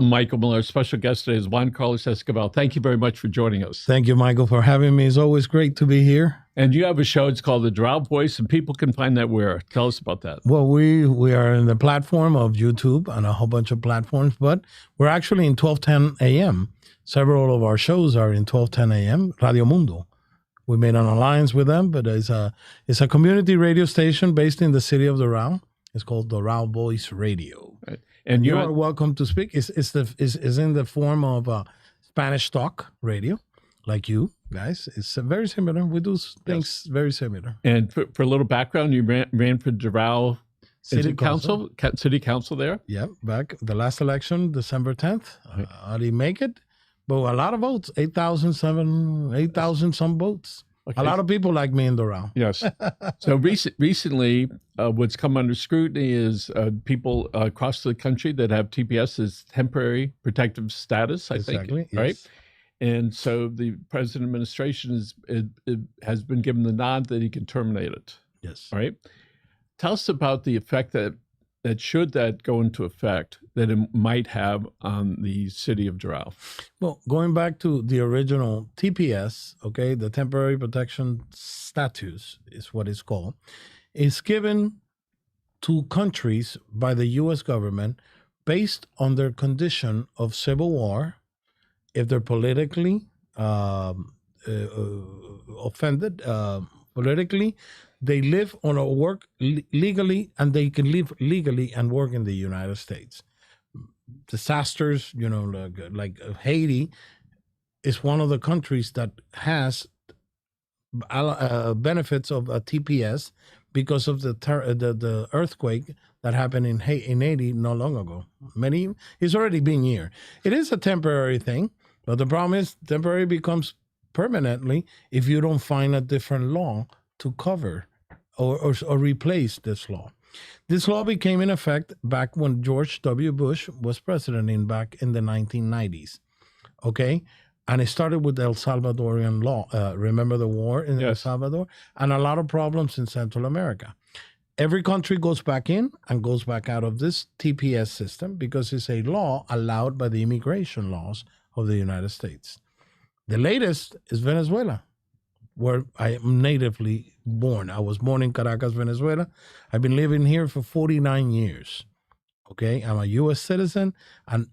Michael Miller. Special guest today is Juan Esquivel. Thank you very much for joining us. Thank you, Michael, for having me. It's always great to be here. And you have a show. It's called The Doral Voice, and people can find that where? Tell us about that. Well, we are in the platform of YouTube and a whole bunch of platforms, but we're actually in 12:10 a.m. Several of our shows are in 12:10 a.m. Radio Mundo. We made an alliance with them, but it's a community radio station based in the city of Doral. It's called Doral Voice Radio. Right. And you are welcome to speak. It's in the form of Spanish talk radio, like you guys. It's very similar. We do things very similar. And for a little background, you ran for Doral City Council there? Yeah, back the last election, December 10th. I didn't make it, but a lot of votes, 8,000 some votes. Okay. A lot of people like me in Doral. Yes. So recently, what's come under scrutiny is people across the country that have TPS as temporary protective status, I think, yes. Right? And so the president administration has been given the nod that he can terminate it. Yes. Right? Tell us about the effect that should that go into effect, that it might have on the city of Doral. Well, going back to the original TPS, okay, the temporary protection status is what it's called, is given to countries by the U.S. government based on their condition of civil war, if they're politically offended, politically, they live on or work legally, and they can live legally and work in the United States. Disasters, like Haiti, is one of the countries that has benefits of a TPS because of the earthquake that happened in Haiti not long ago. It's already been here. It is a temporary thing, but the problem is temporary becomes permanently if you don't find a different law to cover or replace this law. This law became in effect back when George W. Bush was president back in the 1990s, okay? And it started with the El Salvadorian law. Remember the war in El Salvador? And a lot of problems in Central America. Every country goes back in and goes back out of this TPS system because it's a law allowed by the immigration laws of the United States. The latest is Venezuela, where I am natively born. I was born in Caracas, Venezuela. I've been living here for 49 years. Okay, I'm a U.S. citizen, and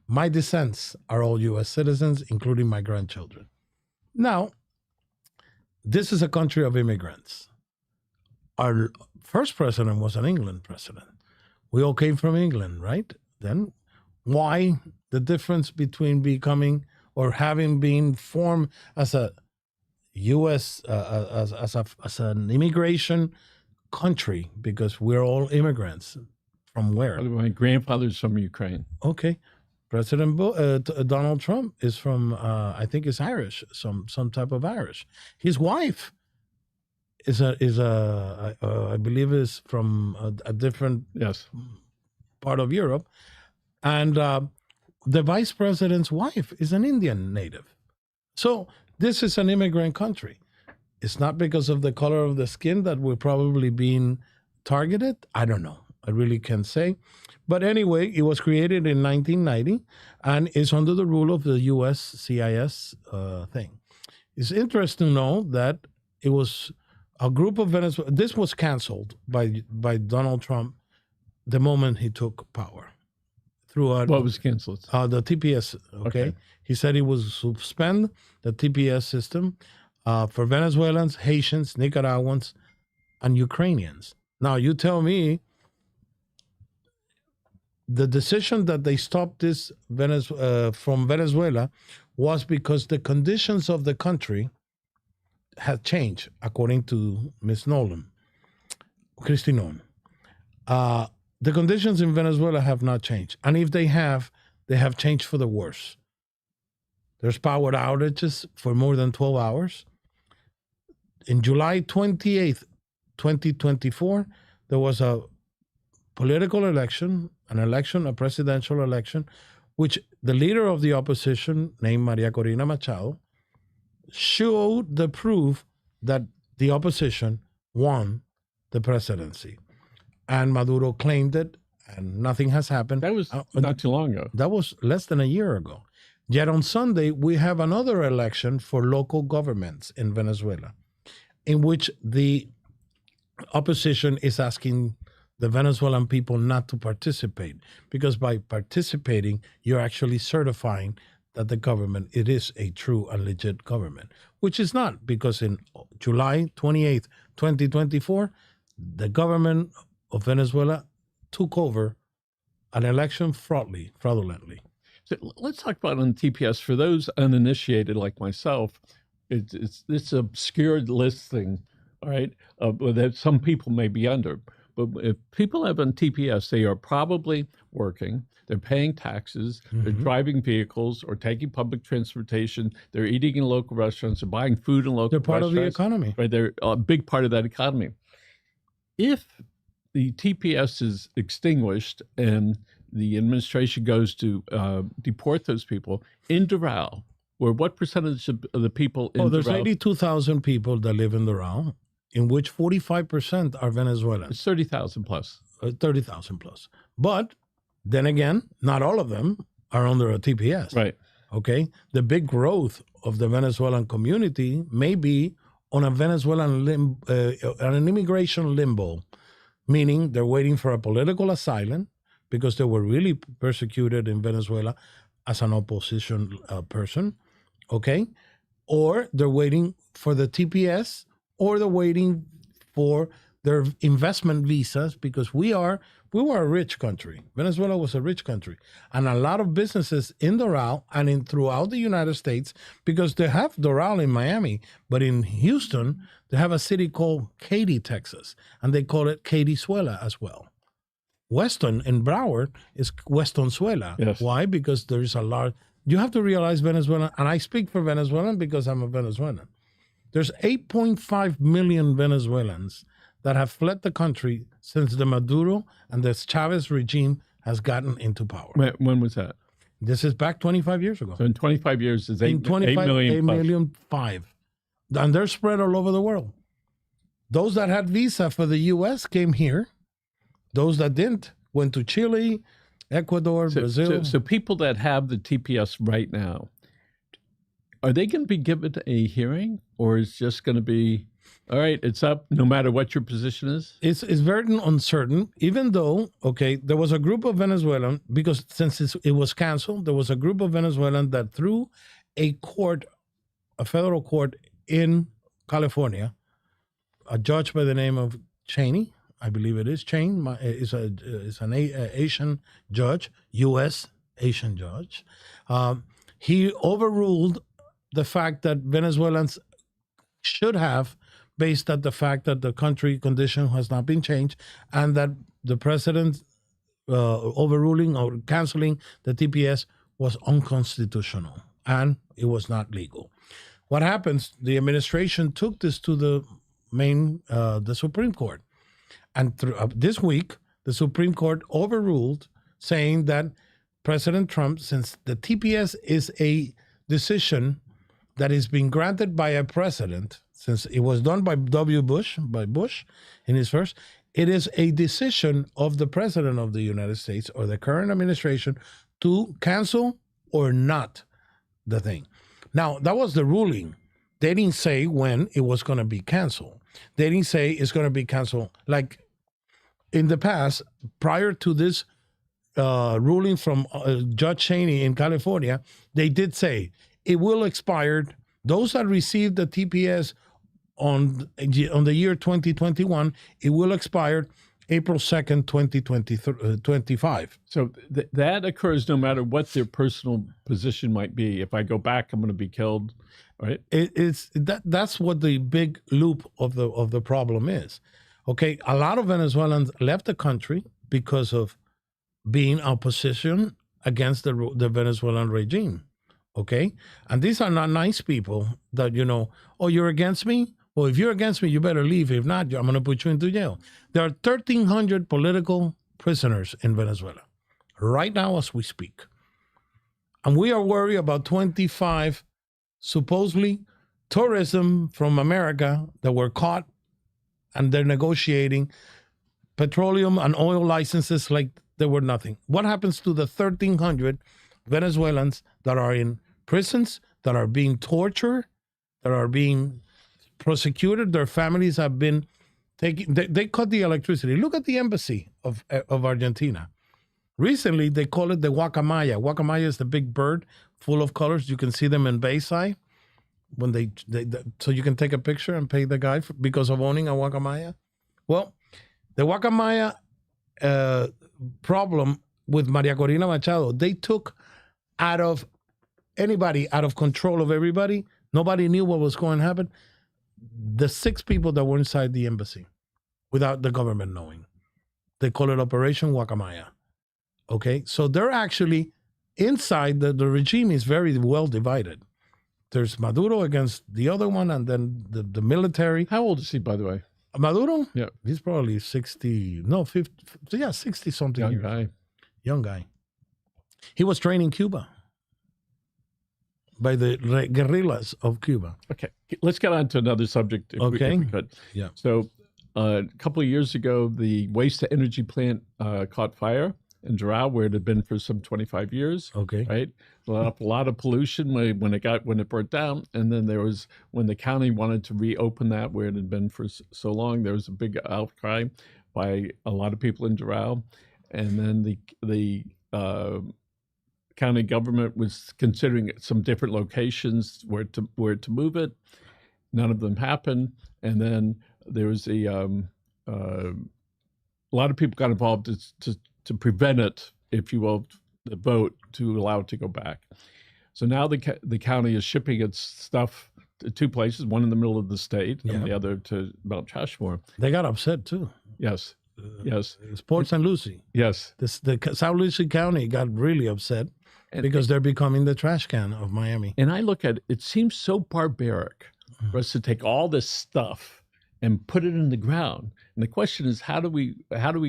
my descendants are all U.S. citizens, including my grandchildren. Now, this is a country of immigrants. Our first president was an England president. We all came from England, right? Then why the difference between becoming or having been formed as a U.S. as an immigration country, because we're all immigrants. From where? My grandfather's from Ukraine. Okay. President Donald Trump is from, I think it's Irish, some type of Irish. His wife is I believe is from a different part of Europe. And the vice president's wife is an Indian native. So this is an immigrant country. It's not because of the color of the skin that we're probably being targeted. I don't know. I really can't say. But anyway, it was created in 1990 and is under the rule of the U.S. CIS thing. It's interesting to know that it was a group of Venezuela. This was canceled by Donald Trump the moment he took power. What was canceled? The TPS, okay? He said he would suspend the TPS system for Venezuelans, Haitians, Nicaraguans, and Ukrainians. Now, you tell me the decision that they stopped this from Venezuela was because the conditions of the country had changed, according to Ms. Christy Nolan. The conditions in Venezuela have not changed. And if they have changed for the worse. There's power outages for more than 12 hours. In July 28th, 2024, there was a political election, a presidential election, which the leader of the opposition, named Maria Corina Machado, showed the proof that the opposition won the presidency. And Maduro claimed it and nothing has happened. That was not too long ago. That was less than a year ago. Yet on Sunday, we have another election for local governments in Venezuela, in which the opposition is asking the Venezuelan people not to participate, because by participating, you're actually certifying that the government, it is a true and legit government, which is not, because in July 28th, 2024, the government of Venezuela took over an election fraudulently. So let's talk about on TPS. For those uninitiated like myself, it's obscured listing, all right, that some people may be under. But if people have on TPS, they are probably working, they're paying taxes, they're driving vehicles or taking public transportation, they're eating in local restaurants, they're buying food in local restaurants. They're part of the economy. Right, they're a big part of that economy. If the TPS is extinguished and the administration goes to deport those people in Doral, where what percentage of the people in there's Doral? 82,000 people that live in Doral, in which 45% are Venezuelans. It's 30,000 plus. 30,000 plus. But then again, not all of them are under a TPS. Right. Okay. The big growth of the Venezuelan community may be on a Venezuelan an immigration limbo, meaning they're waiting for a political asylum because they were really persecuted in Venezuela as an opposition person. Okay. Or they're waiting for the TPS, or they're waiting for their investment visas, because we were a rich country. Venezuela was a rich country. And a lot of businesses in Doral and throughout the United States, because they have Doral in Miami, but in Houston, they have a city called Katy, Texas, and they call it Katysuela as well. Weston in Broward is Westonzuela. Yes. Why? Because there is a large, you have to realize Venezuela, and I speak for Venezuelan because I'm a Venezuelan. There's 8.5 million Venezuelans that have fled the country since the Maduro and the Chavez regime has gotten into power. When was that? This is back 25 years ago. So in 25 years, it's 8 25, million 8 plus. million 5. And they're spread all over the world. Those that had visa for the U.S. came here. Those that didn't went to Chile, Ecuador, Brazil. So people that have the TPS right now, are they going to be given a hearing, or is just going to be, all right, it's up no matter what your position is? It's very uncertain, even though, okay, there was a group of Venezuelan, because since it was canceled, there was a group of Venezuelan that through a federal court in California, a judge by the name of Cheney, I believe it is Chain, is an Asian judge, U.S. Asian judge. He overruled the fact that Venezuelans should have, based on the fact that the country condition has not been changed, and that the president overruling or canceling the TPS was unconstitutional and it was not legal. What happens? The administration took this to the Supreme Court, and this week the Supreme Court overruled, saying that President Trump, since the TPS is a decision that is being granted by a president, since it was done by Bush in his first, it is a decision of the president of the United States or the current administration to cancel or not the thing. Now, that was the ruling. They didn't say when it was going to be canceled. They didn't say it's going to be canceled. Like in the past, prior to this ruling from Judge Cheney in California, they did say it will expire. Those that received the TPS on the year 2021, it will expire April 2nd, 2025. So that occurs no matter what their personal position might be. If I go back, I'm going to be killed, right? That's what the big loop of the problem is. Okay, a lot of Venezuelans left the country because of being opposition against the Venezuelan regime. Okay, and these are not nice people that, oh, you're against me? Well, if you're against me, you better leave. If not, I'm going to put you into jail. There are 1,300 political prisoners in Venezuela right now as we speak. And we are worried about 25 supposedly tourism from America that were caught, and they're negotiating petroleum and oil licenses like They were nothing. What happens to the 1,300 Venezuelans that are in prisons, that are being tortured, that are being prosecuted? Their families have been taking. They cut the electricity. Look at the embassy of Argentina. Recently, they call it the guacamaya. Guacamaya is the big bird full of colors. You can see them in Bayside when they so you can take a picture and pay the guy because of owning a guacamaya. Well, the guacamaya problem with Maria Corina Machado, they took out of control of everybody. Nobody knew what was going to happen. The 6 people that were inside the embassy without the government knowing. They call it Operation Guacamaya. Okay, so they're actually inside the regime is very well divided. There's Maduro against the other one, and then the military. How old is he, by the way? Maduro? Yeah. He's probably 60, no, 50, yeah, 60-something years. Guy. Young guy. He was trained in Cuba by the guerrillas of Cuba. Okay, let's get on to another subject if we could. Yeah. So a couple of years ago, the waste-to-energy plant caught fire in Doral, where it had been for some 25 years. Okay. Right? A lot of pollution when it burnt down. And then there was, when the county wanted to reopen that where it had been for so long, there was a big outcry by a lot of people in Doral. And then the county government was considering some different locations where to move it. None of them happened. And then there was a lot of people got involved to prevent it, if you will, the vote to allow it to go back. So now the county is shipping its stuff to 2 places, one in the middle of the state and the other to Mount Trashmore. They got upset too. Yes. Yes. Port St. Lucie. Yes. The South Lucie County got really upset because they're becoming the trash can of Miami. And I look at it seems so barbaric for us to take all this stuff and put it in the ground. And the question is, how do we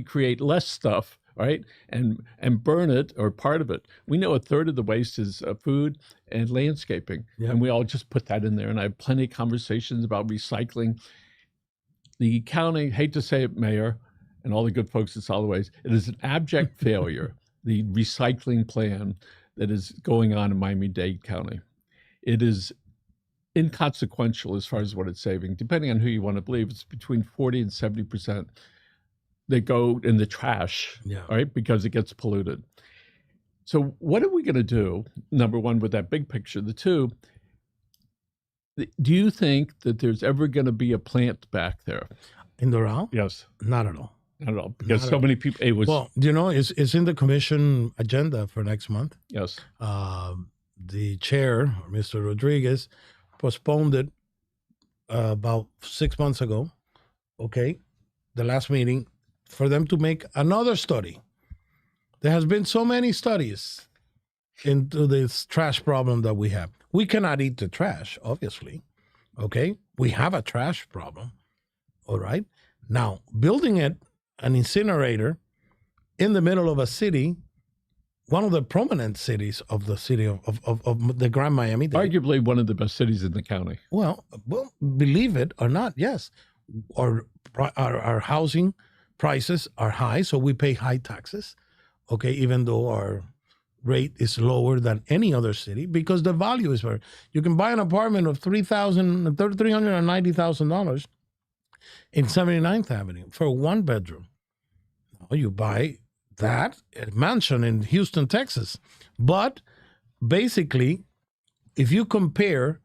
create less stuff, right? And burn it or part of it. We know 1/3 of the waste is food and landscaping. Yeah. And we all just put that in there. And I have plenty of conversations about recycling. The county, hate to say it, Mayor, and all the good folks at Solid Waste, it is an abject failure, the recycling plan that is going on in Miami-Dade County. It is inconsequential as far as what it's saving. Depending on who you want to believe, it's between 40 and 70% that go in the trash, right? Because it gets polluted. So what are we going to do, number one, with that big picture? The two, do you think that there's ever going to be a plant back there? In Doral? Yes. Not at all. Not at all. Because so many people, it was... Well, you know, it's in the commission agenda for next month. Yes. The chair, Mr. Rodriguez, postponed it about 6 months ago, okay, the last meeting, for them to make another study. There has been so many studies into this trash problem that we have. We cannot eat the trash, obviously, okay? We have a trash problem, all right? Now, building an incinerator in the middle of a city, one of the prominent cities of the city of the Grand Miami-Dade. Arguably one of the best cities in the county. Well, believe it or not, yes. Our housing prices are high, so we pay high taxes, okay, even though our rate is lower than any other city because the value is very. You can buy an apartment of $390,000 in 79th Avenue for 1 bedroom. Now you buy that mansion in Houston, Texas. But basically, if you compare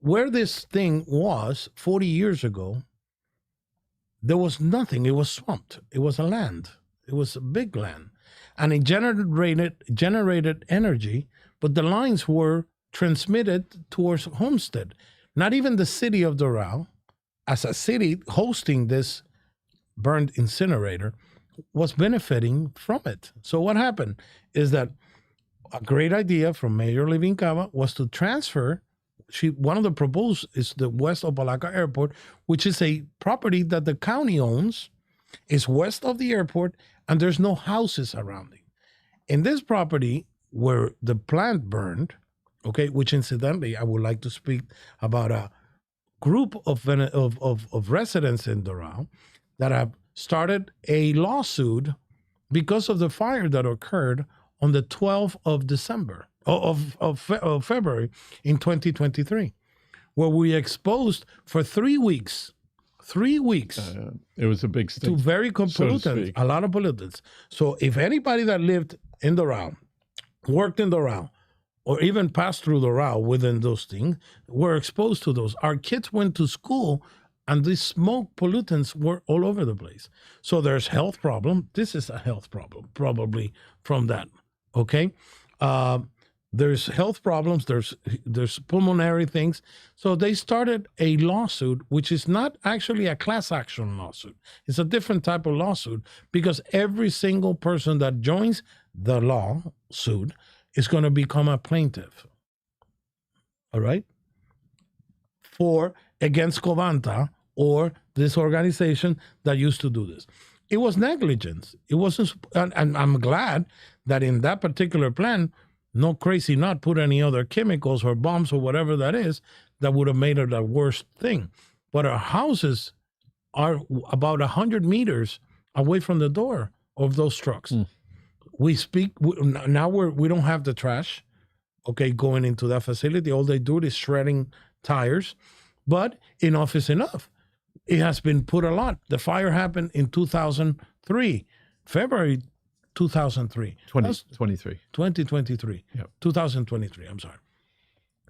where this thing was 40 years ago, there was nothing. It was swamped. It was a land. It was a big land. And it generated energy, but the lines were transmitted towards Homestead. Not even the city of Doral, as a city hosting this burned incinerator, was benefiting from it. So what happened is that a great idea from Mayor Levin Cava was to transfer. One of the proposed is the West Opalaca Airport, which is a property that the county owns, is west of the airport, and there's no houses around it. In this property where the plant burned, okay, which incidentally I would like to speak about a group of residents in Doral that have started a lawsuit because of the fire that occurred on the 12th of December, of February in 2023, where we exposed for 3 weeks. 3 weeks. It was a big stink. To very pollutants, a lot of pollutants. So if anybody that lived in Doral, worked in Doral, or even passed through Doral within those things, were exposed to those. Our kids went to school, and these smoke pollutants were all over the place. So there's health problem. This is a health problem, probably from that. Okay, there's health problems. There's pulmonary things. So they started a lawsuit, which is not actually a class action lawsuit. It's a different type of lawsuit, because every single person that joins the lawsuit is going to become a plaintiff. All right, against Covanta, or this organization that used to do this. It was negligence. It wasn't, and I'm glad that in that particular plan, no crazy nut put any other chemicals or bombs or whatever that is that would have made it a worse thing. But our houses are about 100 meters away from the door of those trucks. We don't have the trash, okay, going into that facility. All they do is shredding tires, but enough is enough. It has been put a lot. The fire happened in 2003, February 2003. 2023. Yep. 2023, I'm sorry.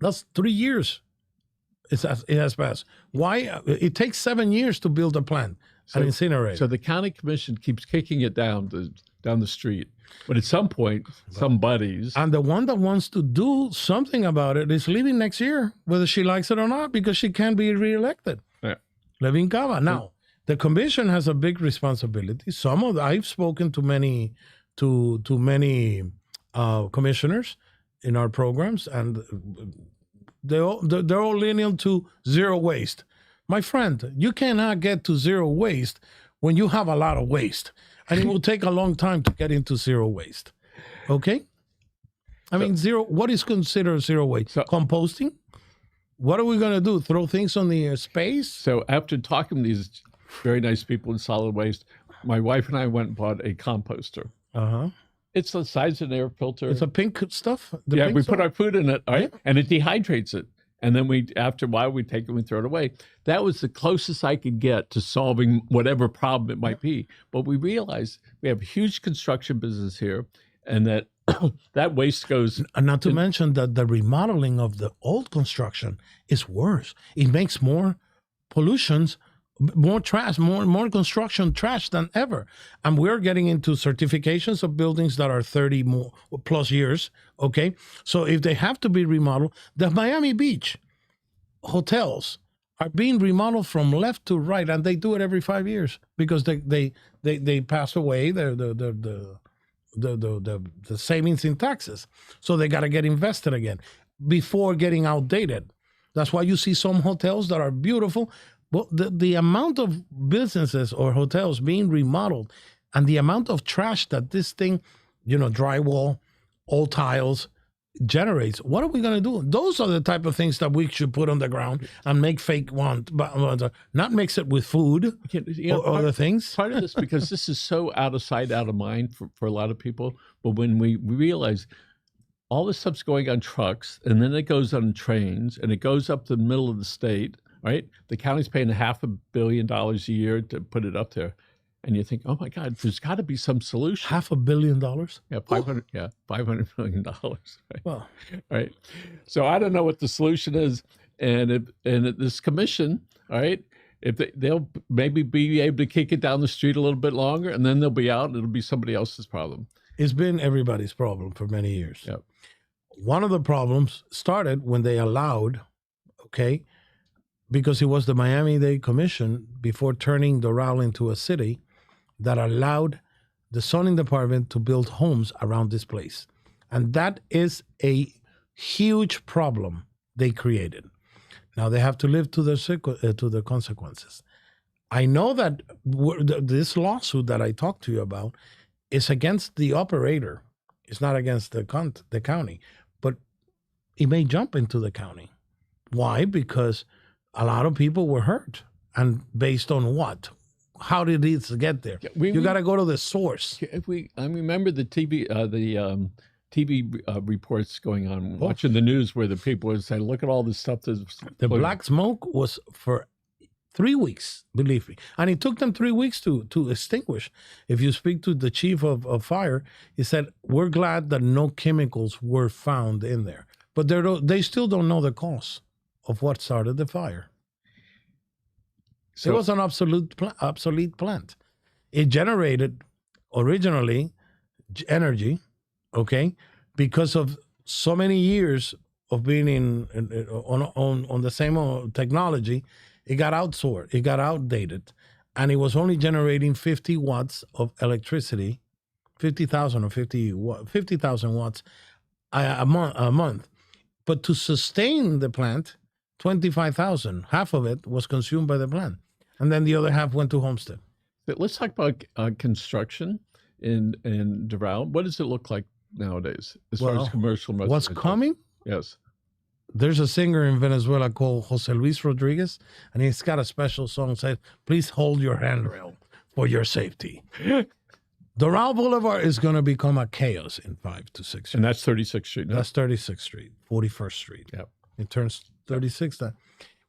That's 3 years. It has passed. Why? It takes 7 years to build a plant and incinerate. So the county commission keeps kicking it down the street. But at some point, somebody's... And the one that wants to do something about it is leaving next year, whether she likes it or not, because she can't be reelected. Yeah. Levin Cava. Now, the commission has a big responsibility. I've spoken to many commissioners in our programs, and they're all lenient to zero waste. My friend, you cannot get to zero waste when you have a lot of waste, and it will take a long time to get into zero waste. Okay? I mean, what is considered zero waste? Composting? What are we going to do? Throw things on the space? So after talking to these very nice people in solid waste, my wife and I went and bought a composter. It's the size of an air filter. It's a pink stuff? We put our food in it, right? Yeah. And it dehydrates it. And then after a while, we take it and we throw it away. That was the closest I could get to solving whatever problem it might be. But we realized we have a huge construction business here, and that that waste goes... Not to mention that the remodeling of the old construction is worse. It makes more pollutions, more trash, more construction trash than ever. And we're getting into certifications of buildings that are 30 more plus years, okay? So if they have to be remodeled, the Miami Beach hotels are being remodeled from left to right, and they do it every 5 years because they pass away the savings in taxes. So they got to get invested again before getting outdated. That's why you see some hotels that are beautiful. Well, the amount of businesses or hotels being remodeled and the amount of trash that this thing, drywall, old tiles generates, what are we going to do? Those are the type of things that we should put on the ground and make fake ones, but not mix it with food or other things. Part of this, because this is so out of sight, out of mind for a lot of people, but when we realize all this stuff's going on trucks, and then it goes on trains, and it goes up to the middle of the state, right? The county's paying $500 million a year to put it up there. And you think, oh my God, there's got to be some solution. $500 million? Yeah, $500 million. Right? Well, right. So I don't know what the solution is. And this commission, all right, if they'll maybe be able to kick it down the street a little bit longer, and then they'll be out, and it'll be somebody else's problem. It's been everybody's problem for many years. Yep. One of the problems started when they allowed, okay, because it was the Miami-Dade Commission, before turning Doral into a city, that allowed the zoning department to build homes around this place. And that is a huge problem they created. Now they have to live to the consequences. I know that this lawsuit that I talked to you about is against the operator. It's not against the county, but it may jump into the county. Why? Because a lot of people were hurt. And based on what? how did it get there? You got to go to the source. I remember the TV reports going on, watching the news where the people would say, look at all this stuff. The black smoke was for 3 weeks, believe me. And it took them 3 weeks to extinguish. If you speak to the chief of fire, he said, we're glad that no chemicals were found in there. But they still don't know the cause of what started the fire. So, it was an obsolete plant. It generated originally energy, okay, because of so many years of being on the same technology. It got outsourced, it got outdated, and it was only generating 50 watts of electricity, 50,000 or 50,000 watts a month. But to sustain the plant, 25,000, half of it was consumed by the plant. And then the other half went to Homestead. Let's talk about construction in Doral. What does it look like nowadays as far as commercial? What's coming? Yes. There's a singer in Venezuela called Jose Luis Rodriguez, and he's got a special song said, please hold your handrail for your safety. Doral Boulevard is going to become a chaos in 5 to 6 years. And that's 36th Street. No? That's 36th Street, 41st Street. Yep. It turns 36 then.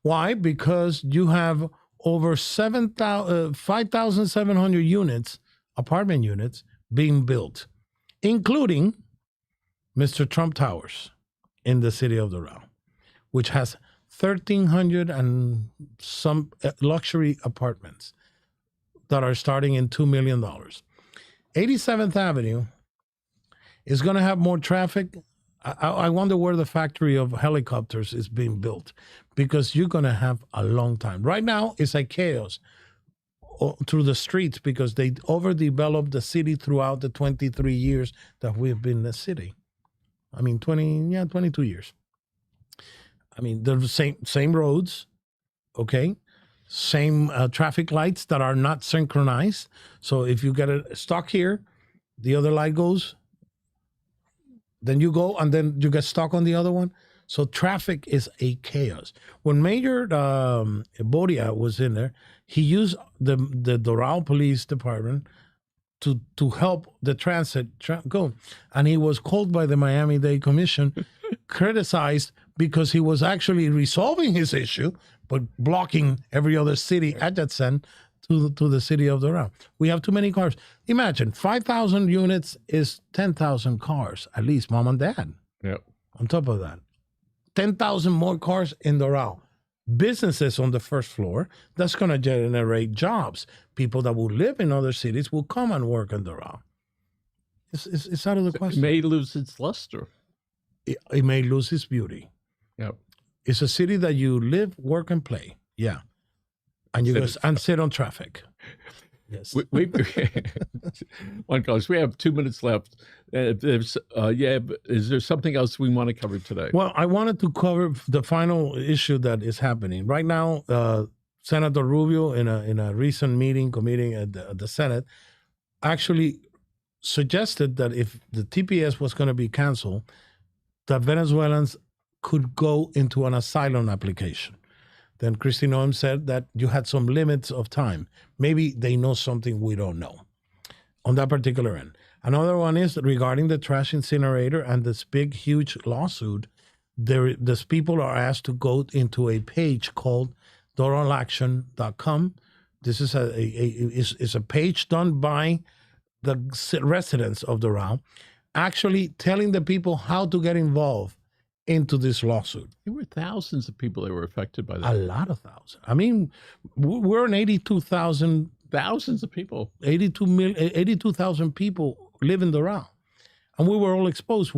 Why? Because you have over 5,700 units, apartment units, being built, including Mr. Trump Towers in the city of Doral, which has 1,300 and some luxury apartments that are starting in $2 million. 87th Avenue is going to have more traffic. I wonder where the factory of helicopters is being built, because you're going to have a long time. Right now, it's a chaos through the streets because they overdeveloped the city throughout the 23 years that we've been the city. I mean, 22 years. I mean, they're the same roads, okay? Same traffic lights that are not synchronized. So if you get stuck here, the other light goes, then you go, and then you get stuck on the other one. So traffic is a chaos. When Mayor Bodia was in there, he used the Doral Police Department to help the transit go. And he was called by the Miami-Dade Commission, criticized because he was actually resolving his issue, but blocking every other city adjacent to the city of Doral. We have too many cars. Imagine 5,000 units is 10,000 cars, at least mom and dad. Yep. On top of that, 10,000 more cars in Doral. Businesses on the first floor, that's going to generate jobs. People that will live in other cities will come and work in Doral. It's out of the question. It may lose its luster. It may lose its beauty. Yep. It's a city that you live, work, and play. Yeah. And you and sit on traffic. Yes. Juan Carlos, we have 2 minutes left. Is there something else we want to cover today? Well, I wanted to cover the final issue that is happening right now. Senator Rubio, in a recent meeting at the Senate, actually suggested that if the TPS was going to be canceled, that Venezuelans could go into an asylum application. Then Kristi Noem said that you had some limits of time. Maybe they know something we don't know on that particular end. Another one is regarding the trash incinerator and this big, huge lawsuit. These people are asked to go into a page called doralaction.com. This is a page done by the residents of Doral, actually telling the people how to get involved into this lawsuit. There were thousands of people that were affected by that. A lot of thousands. I mean, we're in 82,000. Thousands of people. 82,000 people live in Doral. And we were all exposed.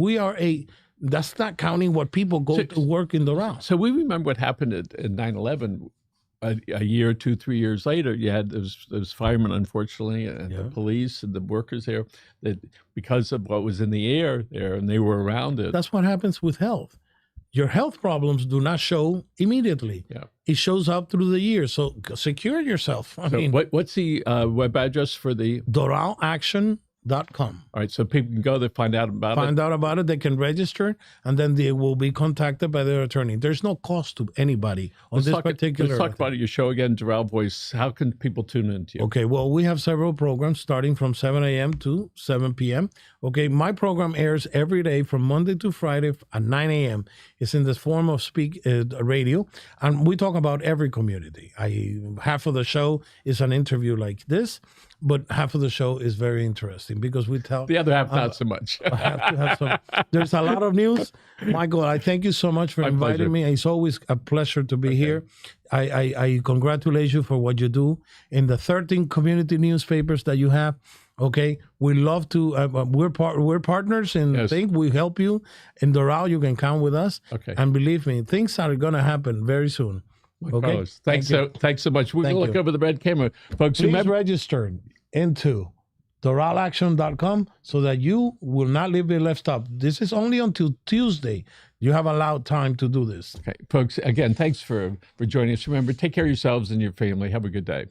That's not counting what people go to work in Doral. So we remember what happened at 9/11. A year or 2, 3 years later, you had those firemen, unfortunately, and the police and the workers there, that because of what was in the air there, and they were around it. That's what happens with health. Your health problems do not show immediately. Yeah. It shows up through the years. So secure yourself. I mean, what's the web address for the? Doralaction All right, so people can go there, find out about it. They can register, and then they will be contacted by their attorney. There's no cost to anybody on this particular. Let's talk about your show again, Doral Voice. How can people tune into you? Okay, well, we have several programs starting from 7 a.m. to 7 p.m. Okay, my program airs every day from Monday to Friday at 9 a.m. It's in the form of radio, and we talk about every community. Half of the show is an interview like this, but half of the show is very interesting because we tell the other half not so much. There's a lot of news. Michael, I thank you so much for inviting me. It's always a pleasure to be here. I congratulate you for what you do in the 13 community newspapers that you have. Okay, we love to. We're partners, and I think we help you. In Doral, you can count with us. Okay, and believe me, things are going to happen very soon. Okay, thanks so much. We're going to look over the red camera, folks. Please register into doralaction.com so that you will not be left out. This is only until Tuesday. You have allowed time to do this. Okay, folks. Again, thanks for joining us. Remember, take care of yourselves and your family. Have a good day.